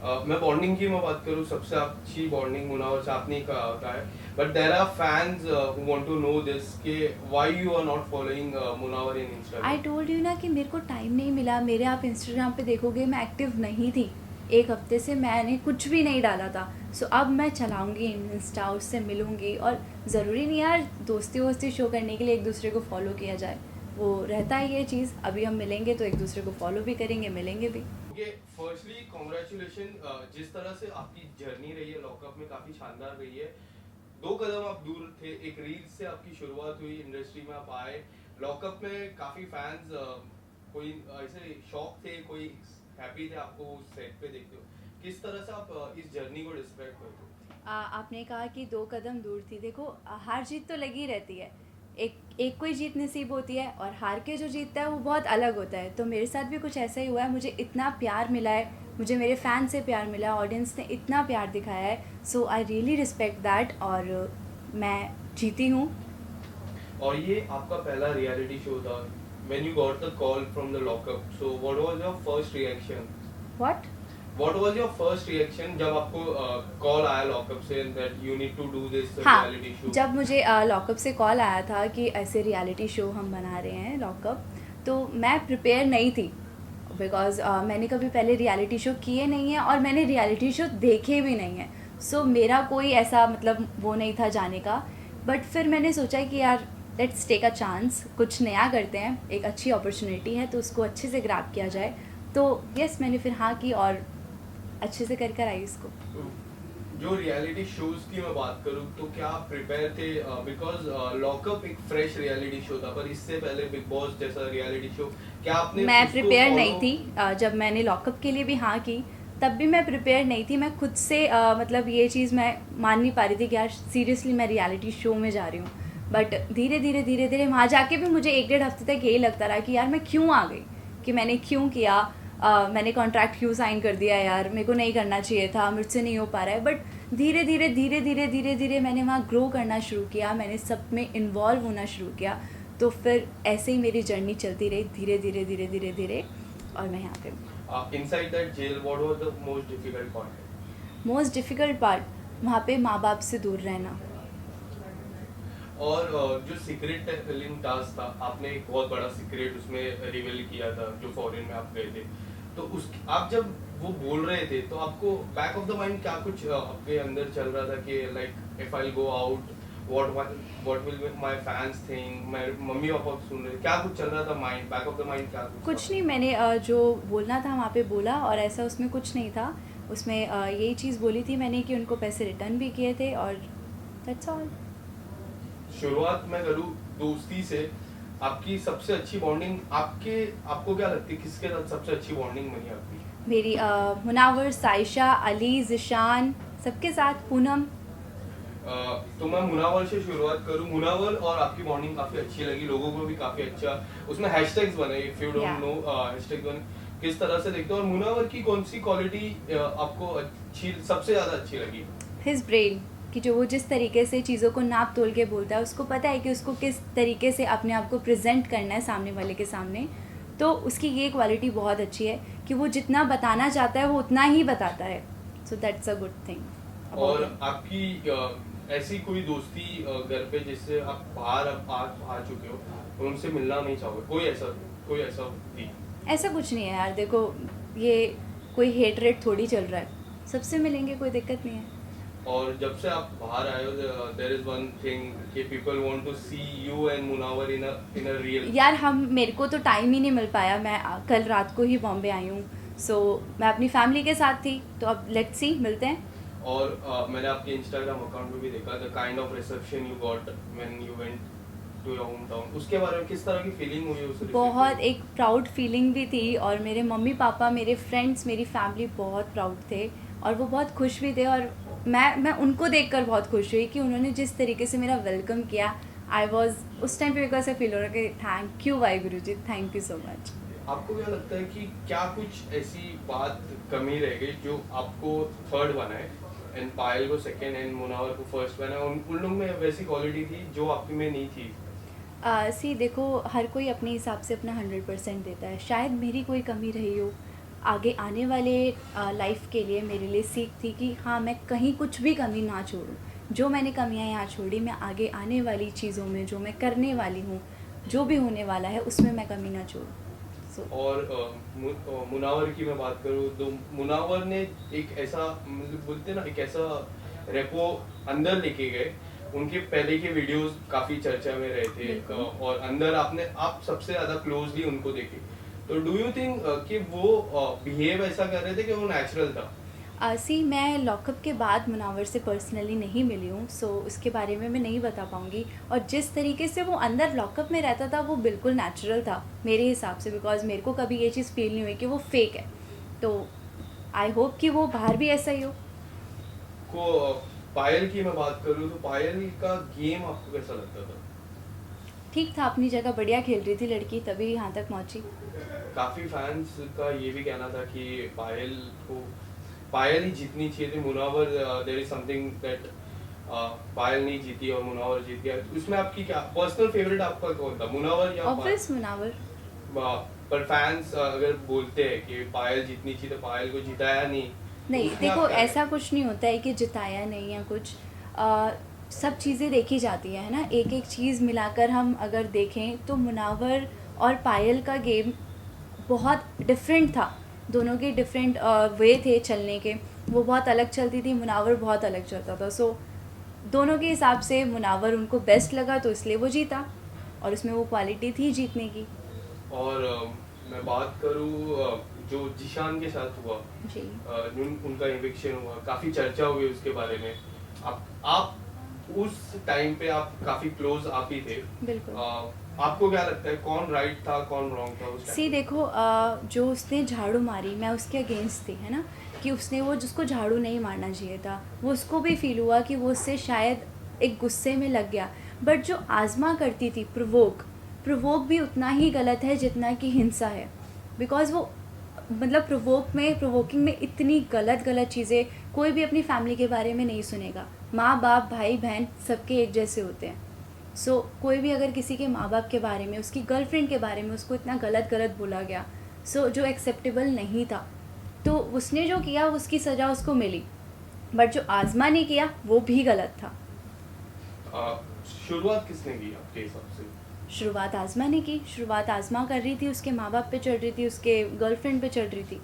मैं बॉन्डिंग की मैं बात करूँ, सबसे अच्छी बॉन्डिंग मुनावर से आपने कहा है, but there are fans who want to know this कि why you are not following Munawar in I Instagram. Told you ना कि मेरे को टाइम नहीं मिला। मेरे आप इंस्टाग्राम पे देखोगे मैं एक्टिव नहीं थी, एक हफ्ते से मैंने कुछ भी नहीं डाला था। सो अब मैं चलाऊँगी इंस्टा, उससे मिलूँगी। और ज़रूरी नहीं यार दोस्ती वोस्ती शो करने के लिए एक दूसरे को फॉलो किया जाए, वो रहता है ये चीज़। अभी हम मिलेंगे तो एक दूसरे को फॉलो भी करेंगे, मिलेंगे भी। ओके, फर्स्टली कॉन्ग्रेचुलेशन, जिस तरह से आपकी जर्नी रही है लॉकअप में काफ़ी शानदार रही है। 2 कदम आप दूर थे, एक रील से आपकी शुरुआत हुई, इंडस्ट्री में आप आए, लॉकअप में काफ़ी फैंस, कोई ऐसे शॉक थे, कोई हैप्पी थे आपको उस सेट पे देखते हो। किस तरह से आप इस जर्नी को डिस्क्राइब करते हो? आपने कहा कि 2 कदम दूर थी। देखो हार जीत तो लगी रहती है। एक एक कोई जीत नसीब होती है और हार के जो जीतता है वो बहुत अलग होता है। तो मेरे साथ भी कुछ ऐसा ही हुआ है। मुझे इतना प्यार मिला है, मुझे मेरे फ़ैन से प्यार मिला है, ऑडियंस ने इतना प्यार दिखाया है। So I really respect that. और मैं जीती हूँ। और ये आपका पहला रियलिटी शो था, when you got the call from the lockup, so what was your first reaction? What? What was your first reaction जब आपको कॉल आया लॉकअप से that you need to do this हाँ, रियलिटी शो? जब मुझे lockup से call आया था कि ऐसे रियलिटी शो हम बना रहे हैं लॉकअप, तो मैं प्रिपेयर नहीं थी। बिकॉज़ मैंने कभी पहले रियलिटी शो किए नहीं हैं और मैंने रियलिटी शो देखे भी नहीं हैं। सो मेरा कोई ऐसा मतलब वो नहीं था जाने का। बट फिर मैंने सोचा कि यार लेट्स टेक अ चांस, कुछ नया करते हैं, एक अच्छी अपॉर्चुनिटी है तो उसको अच्छे से ग्रैब किया जाए। तो यस, मैंने फिर हाँ की और अच्छे से कर कर आई इसको। जो रियलिटी शोज की मैं बात करूं तो क्या आप प्रिपेयर थे? बिकॉज लॉकअप एक फ्रेश रियलिटी शो था, पर इससे पहले बिग बॉस जैसा रियलिटी शो, क्या आपने मैं उसको प्रिपेयर नहीं फॉलो? थी। जब मैंने लॉकअप के लिए भी हाँ की तब भी मैं प्रिपेयर नहीं थी। मैं खुद से मतलब ये चीज़ मैं मान नहीं पा रही थी कि यार सीरियसली मैं रियलिटी शो में जा रही हूँ। बट धीरे धीरे वहाँ जाके भी मुझे 1 डेढ़ हफ्ते तक यही लगता रहा कि यार मैं क्यों आ गई, कि मैंने क्यों किया, मैंने कॉन्ट्रैक्ट क्यों साइन कर दिया, यार मेरे को नहीं करना चाहिए था, मुझसे नहीं हो पा रहा है। बट धीरे धीरे मैंने वहाँ ग्रो करना शुरू किया, मैंने सब में इन्वॉल्व होना शुरू किया। तो फिर ऐसे ही मेरी जर्नी चलती रही धीरे धीरे और मैं यहाँ पे हूँ। Inside that jail what was the most difficult part? Most difficult part वहाँ पे माँ बाप से दूर रहना। और जो सीक्रेट टेलिंग टास्क था, आपने एक बहुत बड़ा सीक्रेट उसमें रिवील किया था जो फॉरेन में आप गए थे, तो उस आप जब वो बोल रहे थे तो आपको बैक ऑफ द माइंड क्या कुछ आपके अंदर चल रहा था कि like if I go out, what will my fans think, मेरे मम्मी पापा सुन रहे, क्या कुछ चल रहा था mind, back of the mind क्या कुछ था? कुछ नहीं, मैंने जो बोलना था वहाँ पे बोला और ऐसा उसमें कुछ नहीं था। उसमें यही चीज़ बोली थी मैंने कि उनको पैसे रिटर्न भी किए थे और दैट्स ऑल। शुरुआत मैं करूँ दोस्ती से, आपकी सबसे अच्छी बॉन्डिंग आपके, आपको क्या लगती है किसके साथ सबसे अच्छी बॉन्डिंग बनी आपकी? मेरी मुनावर, साइशा, अली, ज़िशान, सबके साथ, पूनम। तो मैं मुनावर से शुरुआत करूं। मुनावर और आपकी बॉन्डिंग काफी अच्छी लगी, लोगों को भी काफी अच्छा, उसमें हैशटैग्स बने, इफ यू या डोंट नो हैशटैग बने, किस तरह से देखते हो? और मुनावर की कौन सी क्वालिटी आपको अच्छी, सबसे ज्यादा अच्छी लगी? हिज ब्रेन, कि जो वो जिस तरीके से चीज़ों को नाप तोल के बोलता है, उसको पता है कि उसको किस तरीके से अपने आप को प्रेजेंट करना है सामने वाले के सामने। तो उसकी ये क्वालिटी बहुत अच्छी है कि वो जितना बताना चाहता है वो उतना ही बताता है। So that's a good thing about और हिम। आपकी ऐसी कोई दोस्ती घर पे जिससे आप बाहर अब आ चुके हो और उनसे मिलना नहीं चाहोगे, कोई ऐसा थी? ऐसा कुछ नहीं है यार, देखो ये कोई हेट रेट थोड़ी चल रहा है, सबसे मिलेंगे, कोई दिक्कत नहीं है। और जब से आप बाहर आए हो, देयर इज वन थिंग कि people want to see you and Munawar in a reel. यार हम, मेरे को तो टाइम ही नहीं मिल पाया। मैं कल रात को ही बॉम्बे आई हूँ। सो मैं अपनी फैमिली के साथ थी, तो अब लेट्स सी, मिलते हैं। और मैंने आपके इंस्टाग्राम अकाउंट पे भी देखा the kind of reception you got when you went to your hometown, उसके बारे में किस तरह की फीलिंग हुई उस बहुत रिसेप्शन? एक प्राउड फीलिंग भी थी और मेरे मम्मी पापा, मेरे फ्रेंड्स, मेरी फैमिली बहुत प्राउड थे और वो बहुत खुश भी थे। और मैं उनको देखकर बहुत खुश हुई कि उन्होंने जिस तरीके से मेरा वेलकम किया। आई वॉज उस टाइम पे मेरे को ऐसा फील हो रहा कि thank you Waheguru ji, thank you so much. आपको क्या लगता है कि क्या कुछ ऐसी बात कमी रह गई जो आपको थर्ड बनाए, एंड पायल को सेकंड एंड मुनावर को फर्स्ट बनाए? उन लोग में वैसी क्वालिटी थी जो आप में नहीं थी? सी देखो, हर कोई अपने हिसाब से अपना 100% देता है। शायद मेरी कोई कमी रही हो। आगे आने वाले लाइफ के लिए मेरे लिए सीख थी कि हाँ, मैं कहीं कुछ भी कमी ना छोड़ूं। जो मैंने कमियां यहाँ छोड़ी, मैं आगे आने वाली चीज़ों में, जो मैं करने वाली हूँ, जो भी होने वाला है, उसमें मैं कमी ना छोड़ूं। और मुनावर की मैं बात करूँ तो मुनावर ने एक ऐसा, मतलब बोलते हैं ना, एक ऐसा रेपो अंदर लेके गए। उनके पहले के वीडियोस काफी चर्चा में रहे थे, और अंदर आप सबसे ज्यादा क्लोजली उनको देखे। तो डू यू थिंक कि वो बिहेव ऐसा कर रहे थे कि वो नेचुरल था? मैं लॉकअप के बाद मुनावर से पर्सनली नहीं मिली हूँ, सो उसके बारे में मैं नहीं बता पाऊँगी। और जिस तरीके से वो अंदर लॉकअप में रहता था, वो बिल्कुल नेचुरल था मेरे हिसाब से, बिकॉज मेरे को कभी ये चीज़ फील नहीं हुई कि वो फेक है। तो आई होप कि वो बाहर भी ऐसा ही हो। पायल की मैं बात करूँ तो पायल का गेम आपको कैसा लगता था? ठीक था, अपनी जगह बढ़िया खेल रही थी लड़की, तभी यहाँ तक पहुँची। काफी फैंस का ये भी कहना था कि पायल ही जीतनी चाहिए थी। Munawar, there is something that Payal नहीं जीती और मुनावर जीत गया। उसमें आपकी क्या पर्सनल फेवरेट आपका कौन था, मुनावर या ऑब्वियस मुनावर। पर फैंस अगर बोलते हैं कि पायल जीतनी चाहिए तो पायल को जिताया नहीं। नहीं, उसमें देखो आप क्या ऐसा कुछ नहीं होता है कि जिताया नहीं या कुछ। सब चीज़ें देखी जाती है ना, एक एक चीज़ मिलाकर हम अगर देखें तो मुनावर और पायल का गेम बहुत डिफरेंट था। दोनों के डिफरेंट वे थे चलने के। वो बहुत अलग चलती थी, मुनावर बहुत अलग चलता था। सो दोनों के हिसाब से मुनावर उनको बेस्ट लगा, तो इसलिए वो जीता, और उसमें वो क्वालिटी थी जीतने की। और मैं बात करूँ जो जिशान के साथ हुआ जी। उनका इविक्शन हुआ, काफी चर्चा हुई उसके बारे में। आप उस टाइम पे आप काफी क्लोज आप ही थे। बिल्कुल। आपको क्या लगता है कौन राइट था कौन रॉन्ग था उस टाइम? देखो, जो उसने झाड़ू मारी, मैं उसके अगेंस्ट थी, है ना, कि उसने वो जिसको झाड़ू नहीं मारना चाहिए था, वो उसको भी फील हुआ कि वो उससे शायद एक गुस्से में लग गया। बट जो आज़मा करती थी प्रोवोक भी उतना ही गलत है जितना कि हिंसा है। बिकॉज़ वो मतलब प्रोवोकिंग में इतनी गलत चीज़ें, कोई भी अपनी फैमिली के बारे में नहीं सुनेगा। माँ बाप भाई बहन सबके एक जैसे होते हैं। सो कोई भी अगर किसी के माँ बाप के बारे में, उसकी गर्लफ्रेंड के बारे में उसको इतना गलत बोला गया, सो जो एक्सेप्टेबल नहीं था। तो उसने जो किया उसकी सज़ा उसको मिली, बट जो आज़मा ने किया वो भी गलत था। शुरुआत किसने की आपके हिसाब से? शुरुआत आज़मा ने की। शुरुआत आज़मा कर रही थी, उसके माँ बाप पे चढ़ रही थी, उसके गर्लफ्रेंड पे चढ़ रही थी।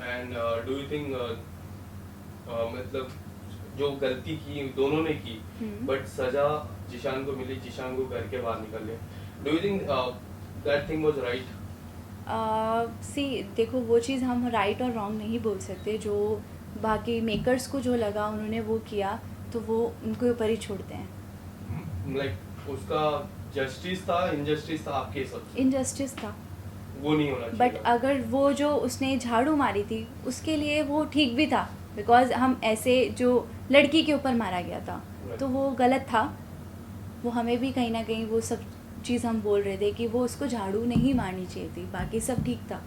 एंड डू यू थिंक मतलब जो गलती की दोनों ने की, बट सजा जिशान को मिली, जिशान को घर के बाहर निकल गए। Do you think that thing was right? देखो, वो चीज़ हम राइट और रॉन्ग नहीं बोल सकते। जो बाकी मेकर्स को जो लगा उन्होंने वो किया, तो वो उनके ऊपर ही छोड़ते हैं। लाइक उसका जस्टिस था इनजस्टिस था आपके हिसाब से? इनजस्टिस था। वो नहीं होना चाहिए बट अगर वो जो उसने झाड़ू मारी थी उसके लिए वो ठीक भी था, बिकॉज हम ऐसे जो लड़की के ऊपर मारा गया था तो वो गलत था। वो हमें भी कहीं ना कहीं वो सब चीज़ हम बोल रहे थे कि वो उसको झाड़ू नहीं मारनी चाहिए थी, बाकी सब ठीक था,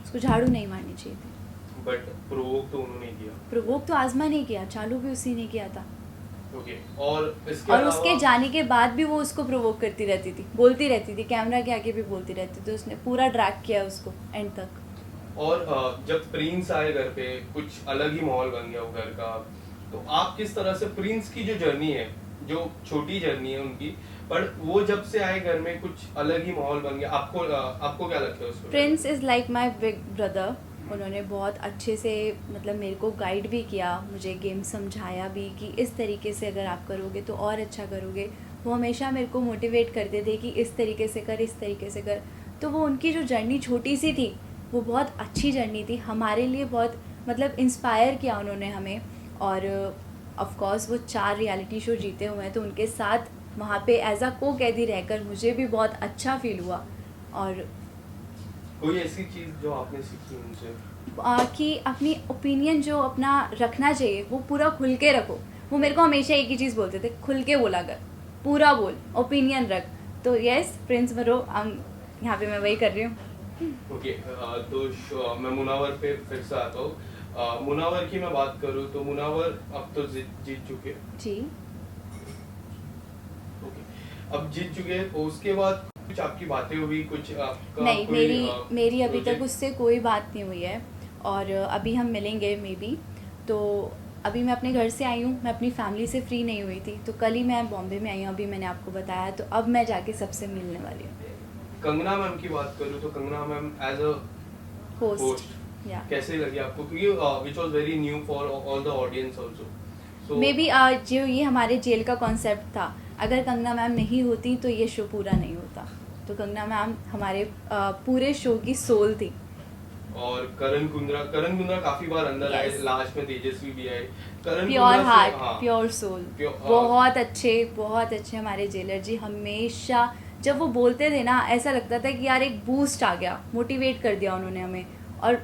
उसको झाड़ू नहीं मारनी चाहिए थी। बट प्रोवोक तो उन्होंने किया। प्रोवोक तो आज़मा ने किया, चालू भी उसी ने किया था। ओके। और उसके जाने के बाद भी वो उसको प्रोवोक करती रहती थी, बोलती रहती थी, कैमरा के आगे भी बोलती रहती थी। उसने पूरा ड्रैग किया उसको एंड तक। और जब प्रिंस आए घर पे कुछ अलग ही माहौल बन गया वो घर का। तो आप किस तरह से प्रिंस की जो जर्नी है, जो छोटी जर्नी है उनकी, पर वो जब से आए घर में कुछ अलग ही माहौल बन गया, आपको क्या लगता है उस पर? Prince is like my big brother. उन्होंने बहुत अच्छे से मतलब मेरे को गाइड भी किया, मुझे गेम समझाया भी कि इस तरीके से अगर आप करोगे तो और अच्छा करोगे। वो हमेशा मेरे को मोटिवेट करते थे कि इस तरीके से कर, इस तरीके से कर। तो वो उनकी जो जर्नी छोटी सी थी वो बहुत अच्छी जर्नी थी, हमारे लिए बहुत मतलब इंस्पायर किया उन्होंने हमें। और ऑफ कोर्स वो 4 रियलिटी शो जीते हुए हैं, तो उनके साथ वहाँ पे एज अ को कैदी रहकर मुझे भी बहुत अच्छा फील हुआ। और कोई ऐसी चीज जो आपने सीखी उनसे? कि अपनी ओपिनियन जो अपना रखना चाहिए वो पूरा खुल के रखो। वो मेरे को हमेशा एक ही चीज़ बोलते थे, खुल के बोला कर, पूरा बोल, ओपिनियन रख। तो यस, प्रिंस बरो, यहाँ पे मैं वही कर रही हूँ। ओके। तो मैं मुनावर पे फिर से आता हूँ। मुनावर की मैं बात करूँ तो मुनावर अब तो जीत चुके जी। ओके, अब जीत चुके हैं। उसके बाद कुछ आपकी बातें हुई, कुछ आपका नहीं, कोई मेरी अभी तक project? उससे कोई बात नहीं हुई है। और अभी हम मिलेंगे मे बी। तो अभी मैं अपने घर से आई हूँ, मैं अपनी फैमिली से फ्री नहीं हुई थी, तो कल ही मैं बॉम्बे में आई हूँ, अभी मैंने आपको बताया, तो अब मैं जाके सबसे मिलने वाली हूँ। कंगना मैम की बात करूँ तो Kangana ma'am as a host host या कैसे लगी आपको, क्योंकि which was very new for all the audience also, so maybe जो ये हमारे जेल का कॉन्सेप्ट था, अगर कंगना मैम नहीं होती तो ये शो पूरा नहीं होता। तो कंगना मैम हमारे पूरे शो की सोल थी। और करण कुंद्रा काफी बार अंदर आए, Yes. लास्ट में तेजस्वी भी आए। करण प्योर कुंद्रा से हार्ट, हाँ प्योर सोल, प्योर बहुत अच्छे हमारे जेलर जी। हमेशा जब वो बोलते थे ना, ऐसा लगता था कि यार एक बूस्ट आ गया, मोटिवेट कर दिया उन्होंने हमें। और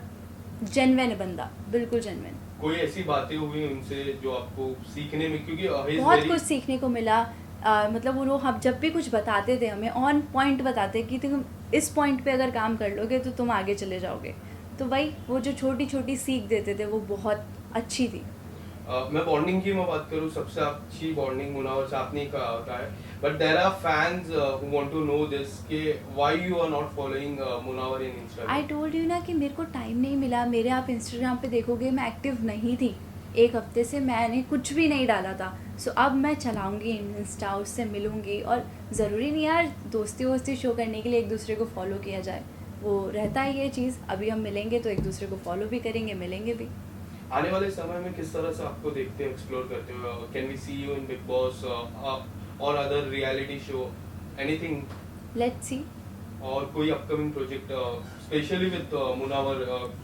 जेन्युइन बंदा, बिल्कुल जेन्युइन। कोई ऐसी बातें हुई उनसे जो आपको सीखने में, क्योंकि he is बहुत very- कुछ सीखने को मिला। मतलब वो लोग हम जब भी कुछ बताते थे हमें ऑन पॉइंट बताते कि तुम इस पॉइंट पे अगर काम कर लोगे तो तुम आगे चले जाओगे। तो भाई वो जो छोटी छोटी सीख देते थे वो बहुत अच्छी थी। मैं बॉन्डिंग की मैं बात करूँ, सबसे अच्छी बॉन्डिंग मुनावर से आपने ही कहा होता है, but there are fans who want to know this कि why you are not following Munawar in I Instagram. Told you ना कि मेरे को टाइम नहीं मिला। मेरे आप इंस्टाग्राम पे देखोगे मैं एक्टिव नहीं थी, एक हफ्ते से मैंने कुछ भी नहीं डाला था। सो अब मैं चलाऊंगी इंस्टा, उससे मिलूंगी। और ज़रूरी नहीं यार दोस्ती वोस्ती शो करने के लिए एक दूसरे को फॉलो किया जाए, वो रहता है ये चीज़। अभी हम मिलेंगे तो एक दूसरे को फॉलो भी करेंगे, मिलेंगे भी। आने वाले समय में किस तरह से आपको देखते हैं, एक्सप्लोर करते हो? Can we see you in Bigg Boss और other reality show, anything? Let's see. और कोई upcoming project specially with Munawar?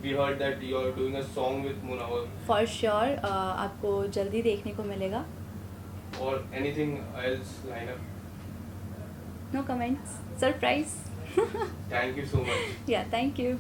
We heard that you are doing a song with Munawar, for sure आपको जल्दी देखने को मिलेगा। और anything else line up? No comments, surprise. Thank you so much. Yeah thank you.